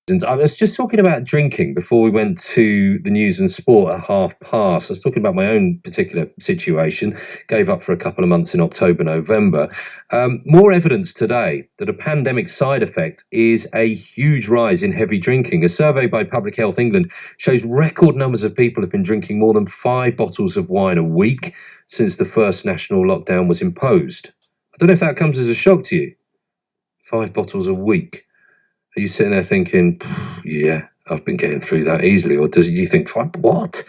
I was just talking about drinking before we went to the news and sport at past. I was talking about my own particular situation. Gave up for a couple of months in October, November. More evidence today that a pandemic side effect is a huge rise in heavy drinking. A survey by Public Health England shows record numbers of people have been drinking more than 5 bottles of wine a week since the first national lockdown was imposed. I don't know if that comes as a shock to you. 5 bottles a week. Are you sitting there thinking, yeah, I've been getting through that easily? Or do you think, what?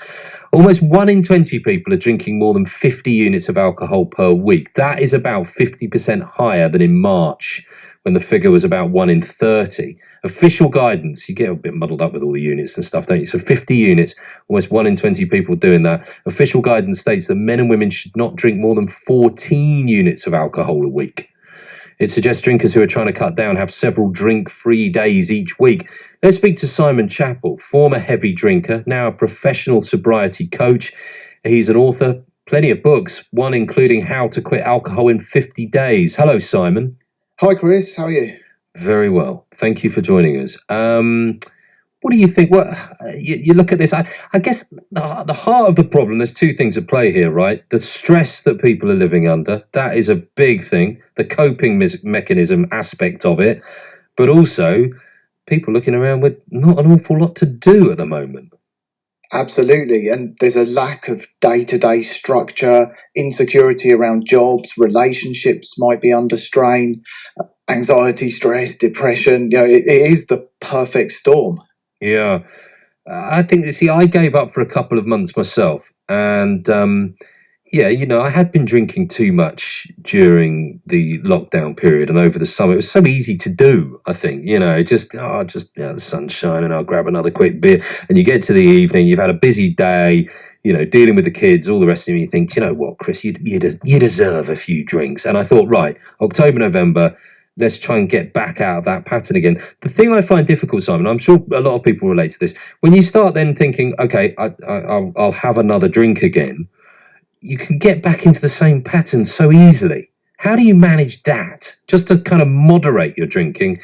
Almost 1 in 20 people are drinking more than 50 units of alcohol per week. That is about 50% higher than in March, when the figure was about 1 in 30. Official guidance, you get a bit muddled up with all the units and stuff, don't you? So 50 units, almost 1 in 20 people doing that. Official guidance states that men and women should not drink more than 14 units of alcohol a week. It suggests drinkers who are trying to cut down have several drink-free days each week. Let's speak to Simon Chappell, former heavy drinker, now a professional sobriety coach. He's an author, plenty of books, one including How to Quit Alcohol in 50 Days. Hello, Simon. Hi, Chris. How are you? Very well. Thank you for joining us. What do you think? Well, you look at this. I guess the heart of the problem, there's 2 things at play here, right? The stress that people are living under, that is a big thing. The coping mechanism aspect of it. But also, people looking around with not an awful lot to do at the moment. Absolutely. And there's a lack of day-to-day structure, insecurity around jobs, relationships might be under strain, anxiety, stress, depression. It is the perfect storm. Yeah, I think, I gave up for a couple of months myself. And I had been drinking too much during the lockdown period and over the summer. It was so easy to do, I think, the sun's shining, I'll grab another quick beer. And you get to the evening, you've had a busy day, dealing with the kids, all the rest of it. You think, you know what, Chris, you deserve a few drinks. And I thought, right, October, November, let's try and get back out of that pattern again. The thing I find difficult, Simon, I'm sure a lot of people relate to this, when you start then thinking, okay, I'll have another drink again, you can get back into the same pattern so easily. How do you manage that? Just to kind of moderate your drinking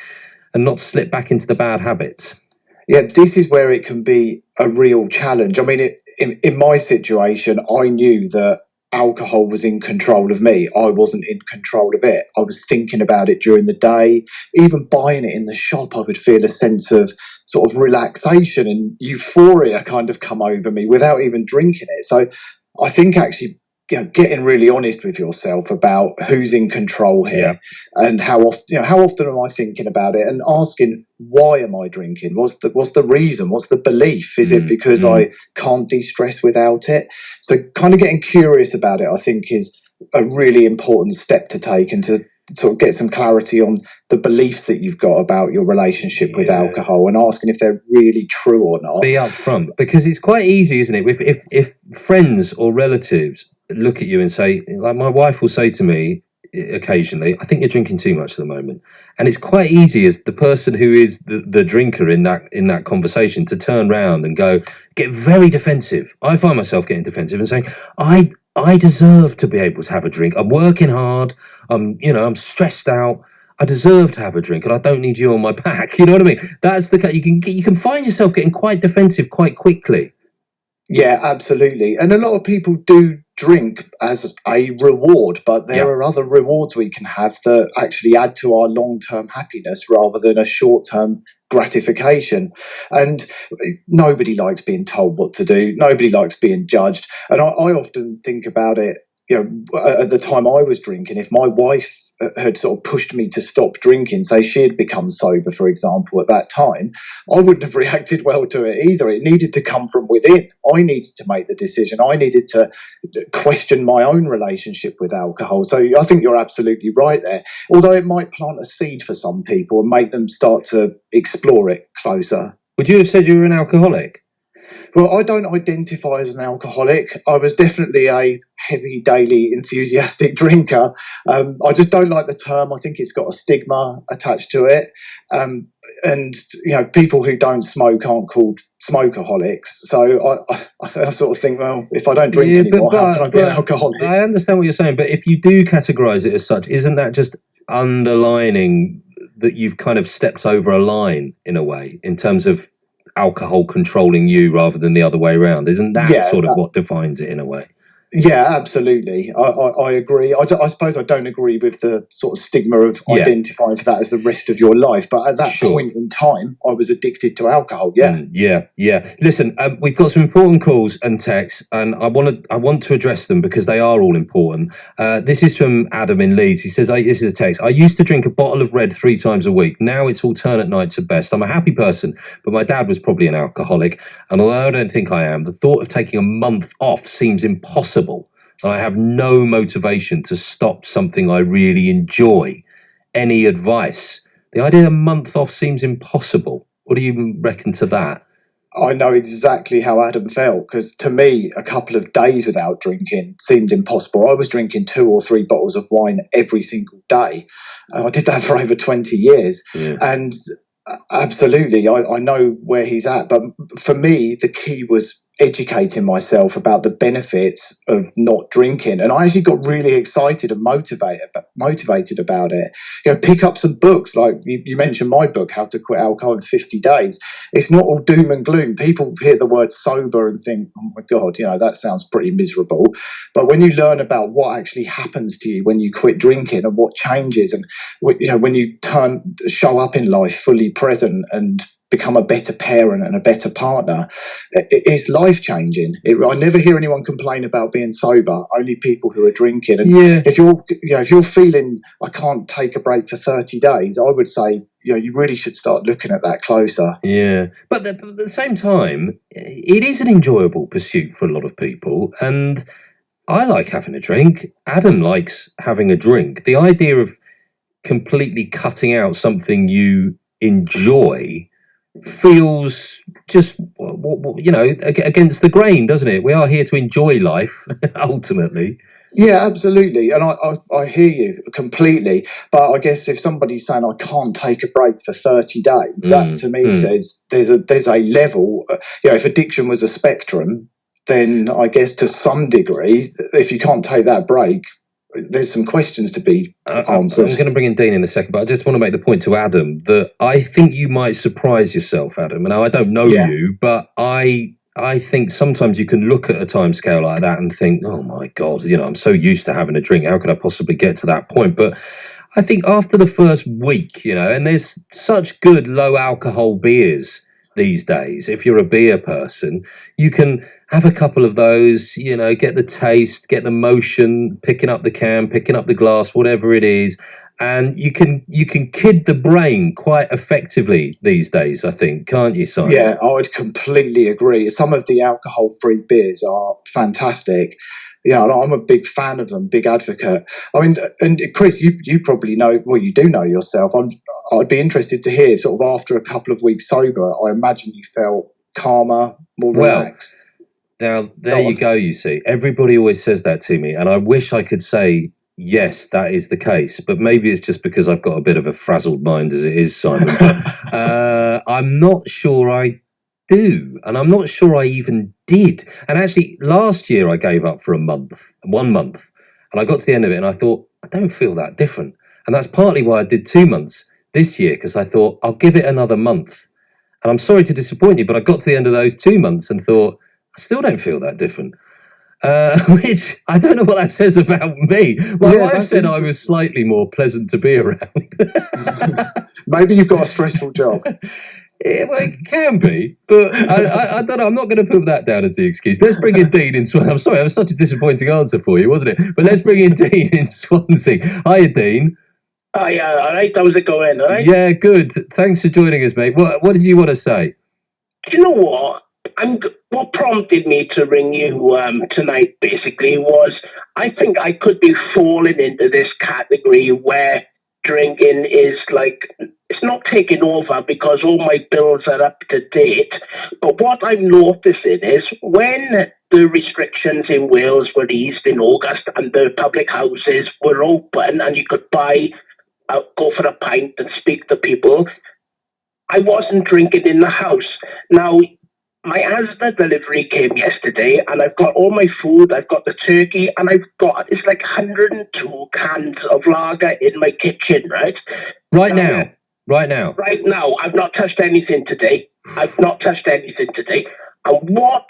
and not slip back into the bad habits? Yeah, this is where it can be a real challenge. I mean, in my situation, I knew that alcohol was in control of me. I wasn't in control of it. I was thinking about it during the day. Even buying it in the shop, I would feel a sense of sort of relaxation and euphoria kind of come over me without even drinking it. So I think actually, getting really honest with yourself about who's in control here, and how often am I thinking about it, and asking, why am I drinking? What's the reason? What's the belief? Is it because I can't de-stress without it? So kind of getting curious about it, I think, is a really important step to take, and to sort of get some clarity on the beliefs that you've got about your relationship with alcohol, and asking if they're really true or not. Be upfront, because it's quite easy, isn't it? If friends or relatives look at you and say, like my wife will say to me occasionally, I think you're drinking too much at the moment. And it's quite easy as the person who is the drinker in that conversation to turn around and get very defensive. I find myself getting defensive and saying, I deserve to be able to have a drink. I'm working hard. I'm stressed out. I deserve to have a drink, and I don't need you on my back. You know what I mean? That's you can find yourself getting quite defensive quite quickly. Yeah, absolutely. And a lot of people do drink as a reward, but there are other rewards we can have that actually add to our long-term happiness rather than a short-term gratification. And nobody likes being told what to do. Nobody likes being judged. And I often think about it, at the time I was drinking, if my wife had sort of pushed me to stop drinking, say she had become sober, for example, at that time, I wouldn't have reacted well to it either. It needed to come from within. I needed to make the decision. I needed to question my own relationship with alcohol. So I think you're absolutely right there. Although it might plant a seed for some people and make them start to explore it closer. Would you have said you were an alcoholic? Well, I don't identify as an alcoholic. I was definitely a heavy, daily, enthusiastic drinker. I just don't like the term. I think it's got a stigma attached to it. And, people who don't smoke aren't called smokeaholics. So I sort of think, well, if I don't drink anymore, how can I be an alcoholic? I understand what you're saying, but if you do categorise it as such, isn't that just underlining that you've kind of stepped over a line in a way in terms of alcohol controlling you rather than the other way around? Isn't that Yeah, sort of what defines it in a way? yeah, absolutely. I agree. I suppose I don't agree with the sort of stigma of Yeah. identifying for that as the rest of your life. But at that Sure. point in time, I was addicted to alcohol. Yeah. Yeah. Listen, we've got some important calls and texts, and I want to address them because they are all important. This is from Adam in Leeds. He says, "This is a text. I used to drink a bottle of red 3 times a week. Now it's alternate nights at best. I'm a happy person, but my dad was probably an alcoholic, and although I don't think I am, the thought of taking a month off seems impossible. And I have no motivation to stop something I really enjoy. Any advice?" The idea of a month off seems impossible. What do you reckon to that? I know exactly how Adam felt, because to me, a couple of days without drinking seemed impossible. I was drinking 2 or 3 bottles of wine every single day. I did that for over 20 years. Yeah. And absolutely, I know where he's at. But for me, the key was educating myself about the benefits of not drinking, and I actually got really excited and motivated about it. Pick up some books, like you mentioned my book, How to Quit Alcohol in 50 Days. It's not all doom and gloom. People hear the word sober and think, oh my god, that sounds pretty miserable. But when you learn about what actually happens to you when you quit drinking and what changes, and when you show up in life fully present and become a better parent and a better partner, it's life changing. I never hear anyone complain about being sober. Only people who are drinking. And if you're feeling I can't take a break for 30 days, I would say you really should start looking at that closer. Yeah, but at the same time, it is an enjoyable pursuit for a lot of people, and I like having a drink. Adam likes having a drink. The idea of completely cutting out something you enjoy feels just against the grain, doesn't it? We are here to enjoy life ultimately. Yeah, absolutely, and I hear you completely. But I guess if somebody's saying I can't take a break for 30 days, that to me says there's a level. If addiction was a spectrum, then I guess to some degree, if you can't take that break, there's some questions to be answered. I'm going to bring in Dean in a second, but I just want to make the point to Adam that I think you might surprise yourself, Adam. Now, I don't know you, but I think sometimes you can look at a timescale like that and think, oh my God, I'm so used to having a drink. How could I possibly get to that point? But I think after the first week, and there's such good low alcohol beers these days. If you're a beer person, you can have a couple of those, get the taste, get the motion, picking up the can, picking up the glass, whatever it is. And you can kid the brain quite effectively these days, I think, can't you, Simon? Yeah, I would completely agree. Some of the alcohol-free beers are fantastic. I'm a big fan of them, big advocate. I mean, and Chris, you probably know, well, you do know yourself. I'd be interested to hear, sort of after a couple of weeks sober, I imagine you felt calmer, more relaxed. Now, there you go, you see. Everybody always says that to me, and I wish I could say, yes, that is the case, but maybe it's just because I've got a bit of a frazzled mind as it is, Simon. But I'm not sure I do, and I'm not sure I even did. And actually, last year I gave up for 1 month, and I got to the end of it, and I thought, I don't feel that different. And that's partly why I did 2 months this year, because I thought, I'll give it another month. And I'm sorry to disappoint you, but I got to the end of those 2 months and thought, I still don't feel that different. Which I don't know what that says about me. My wife said I was slightly more pleasant to be around. Maybe you've got a stressful job. Yeah, well, it can be, but I don't know. I'm not going to put that down as the excuse. Let's bring in Dean in Swansea. I'm sorry, that was such a disappointing answer for you, wasn't it? But let's bring in Dean in Swansea. Hiya, Dean. Oh, yeah, all right. How's it going? All right? Yeah, good. Thanks for joining us, mate. What did you want to say? Do you know what? What prompted me to ring you tonight, basically, was I think I could be falling into this category where drinking is like, it's not taking over because all my bills are up to date. But what I'm noticing is when the restrictions in Wales were eased in August and the public houses were open and you could go for a pint and speak to people, I wasn't drinking in the house. Now, my Asda delivery came yesterday and I've got all my food, I've got the turkey, and it's like 102 cans of lager in my kitchen, right? Right now? Right now? Right now, I've not touched anything today. I've not touched anything today. And what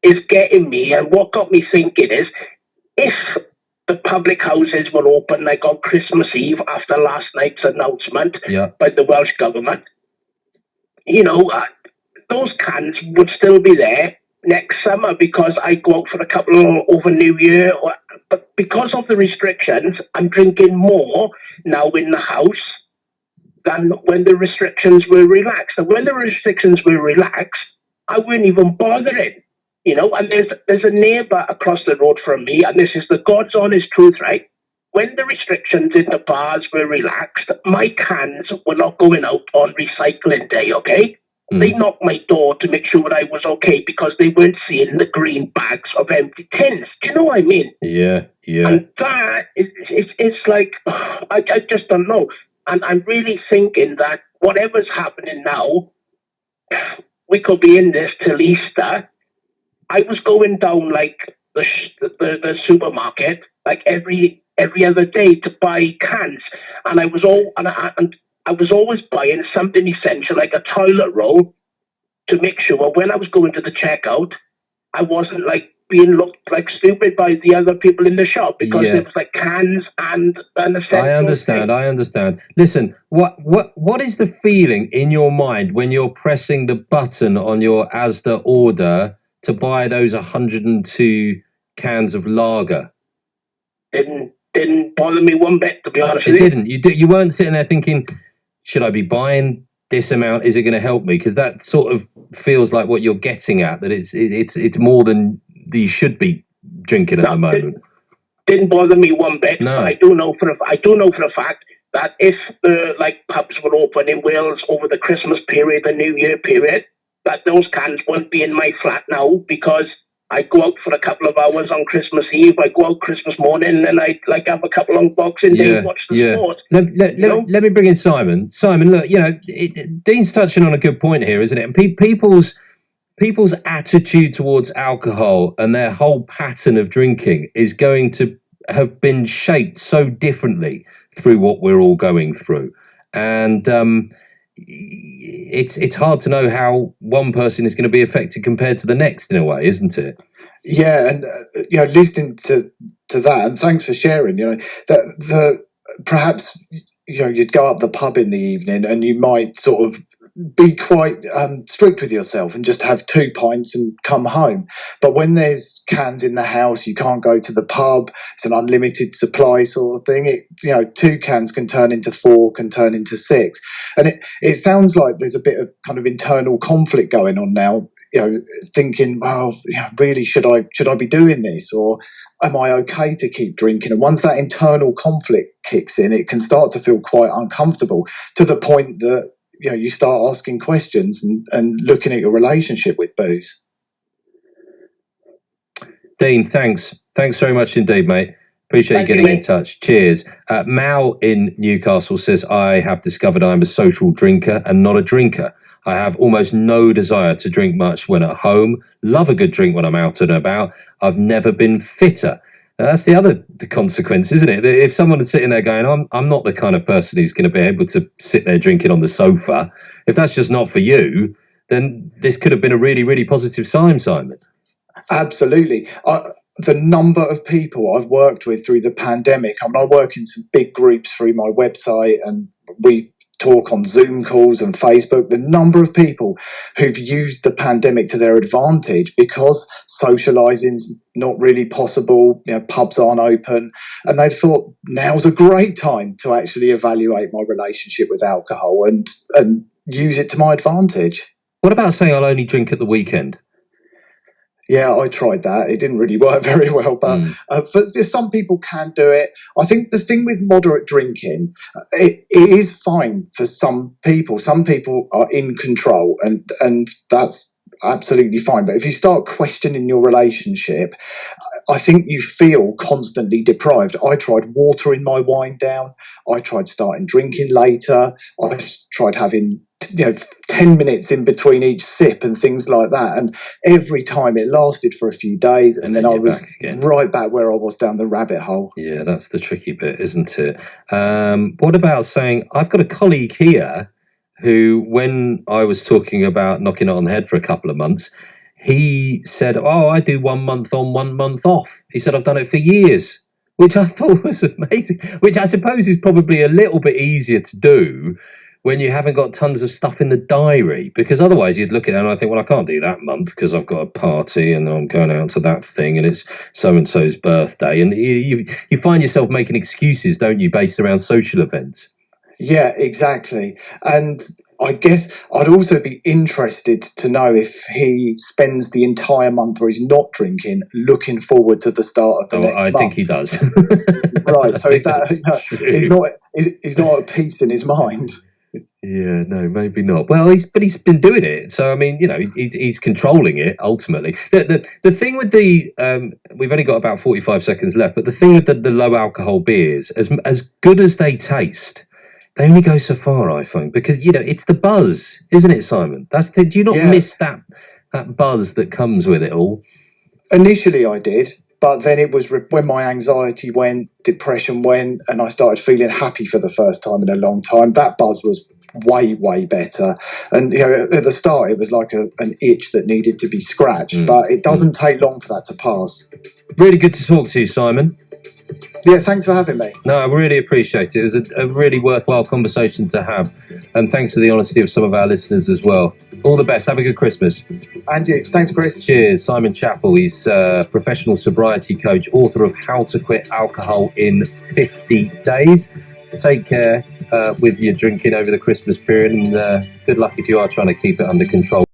is getting me and what got me thinking is, if the public houses were open like on Christmas Eve after last night's announcement by the Welsh government, those cans would still be there next summer because I go out for a couple over New Year. But because of the restrictions, I'm drinking more now in the house than when the restrictions were relaxed. And when the restrictions were relaxed, I wouldn't even bother it. And there's a neighbour across the road from me, and this is the God's honest truth, right? When the restrictions in the bars were relaxed, my cans were not going out on recycling day, okay? They knocked my door to make sure I was okay because they weren't seeing the green bags of empty tins. Do you know what I mean? Yeah. And that it's like, I just don't know. And I'm really thinking that whatever's happening now, we could be in this till Easter. I was going down like the supermarket like every other day to buy cans, and I was always buying something essential like a toilet roll to make sure when I was going to the checkout, I wasn't like being looked like stupid by the other people in the shop because there was like cans and I understand. Listen, what is the feeling in your mind when you're pressing the button on your Asda order to buy those 102 cans of lager? Didn't bother me one bit, to be honest with you. It didn't. You weren't sitting there thinking, should I be buying this amount? Is it going to help me? Because that sort of feels like what you're getting at, that it's more than you should be drinking at the moment. Didn't bother me one bit. No. But I do know for a fact that if the pubs were open in Wales over the Christmas period, the New Year period, that those cans won't be in my flat now because I go out for a couple of hours on Christmas Eve. I go out Christmas morning and I have a couple on Boxing Day and watch the sport. Let me bring in Simon. Simon, look, Dean's touching on a good point here, isn't it? And people's attitude towards alcohol and their whole pattern of drinking is going to have been shaped so differently through what we're all going through. And it's hard to know how one person is going to be affected compared to the next in a way, isn't it? Yeah, and listening to that, and thanks for sharing. That perhaps you'd go up the pub in the evening, and you might sort of be quite strict with yourself and just have 2 pints and come home. But when there's cans in the house, you can't go to the pub. It's an unlimited supply sort of thing. 2 cans can turn into 4, can turn into 6, and it sounds like there's a bit of kind of internal conflict going on now. Thinking, well, really, should I be doing this, or am I okay to keep drinking? And once that internal conflict kicks in, it can start to feel quite uncomfortable to the point that you start asking questions and looking at your relationship with booze. Dean, thanks very much indeed, mate. Appreciate you getting in touch. Cheers. Mal in Newcastle says, I have discovered I'm a social drinker and not a drinker. I have almost no desire to drink much when at home. Love a good drink when I'm out and about. I've never been fitter. That's the consequence, isn't it? If someone is sitting there going, I'm not the kind of person who's going to be able to sit there drinking on the sofa. If that's just not for you, then this could have been a really, really positive sign, Simon. Absolutely. The number of people I've worked with through the pandemic, I work in some big groups through my website, and we talk on Zoom calls and Facebook. The number of people who've used the pandemic to their advantage because socializing's not really possible, pubs aren't open, and they've thought now's a great time to actually evaluate my relationship with alcohol and use it to my advantage. What about saying I'll only drink at the weekend? Yeah, I tried that. It didn't really work very well, but some people can do it. I think the thing with moderate drinking, it is fine for some people. Some people are in control, and that's absolutely fine. But if you start questioning your relationship, I think you feel constantly deprived. I tried watering my wine down. I tried starting drinking later. I tried having 10 minutes in between each sip and things like that. And every time it lasted for a few days, and then I was right back where I was down the rabbit hole. Yeah, that's the tricky bit, isn't it? What about saying, I've got a colleague here who, when I was talking about knocking it on the head for a couple of months, he said, oh, I do 1 month on, 1 month off. He said, I've done it for years, which I thought was amazing, which I suppose is probably a little bit easier to do when you haven't got tons of stuff in the diary, because otherwise you'd look at it and I think, well, I can't do that month because I've got a party and I'm going out to that thing and it's so-and-so's birthday. And you find yourself making excuses, don't you, based around social events? Yeah, exactly. And I guess I'd also be interested to know if he spends the entire month where he's not drinking looking forward to the start of the next month. I think he does. Right. So is that he's not at peace in his mind? Yeah, no, maybe not. Well, he's been doing it, so I mean, he's controlling it ultimately. The thing with the we've only got about 45 seconds left, but the thing with the low alcohol beers, as good as they taste, they only go so far, I find, because it's the buzz, isn't it, Simon? Do you not miss that buzz that comes with it all? Initially, I did. But then it was when my anxiety went, depression went, and I started feeling happy for the first time in a long time. That buzz was way, way better. And at the start, it was like an itch that needed to be scratched. But it doesn't take long for that to pass. Really good to talk to you, Simon. Yeah, thanks for having me. No, I really appreciate it. It was a really worthwhile conversation to have. And thanks for the honesty of some of our listeners as well. All the best. Have a good Christmas. And you. Thanks, Chris. Cheers. Simon Chappell. He's a professional sobriety coach, author of How to Quit Alcohol in 50 Days. Take care with your drinking over the Christmas period, and good luck if you are trying to keep it under control.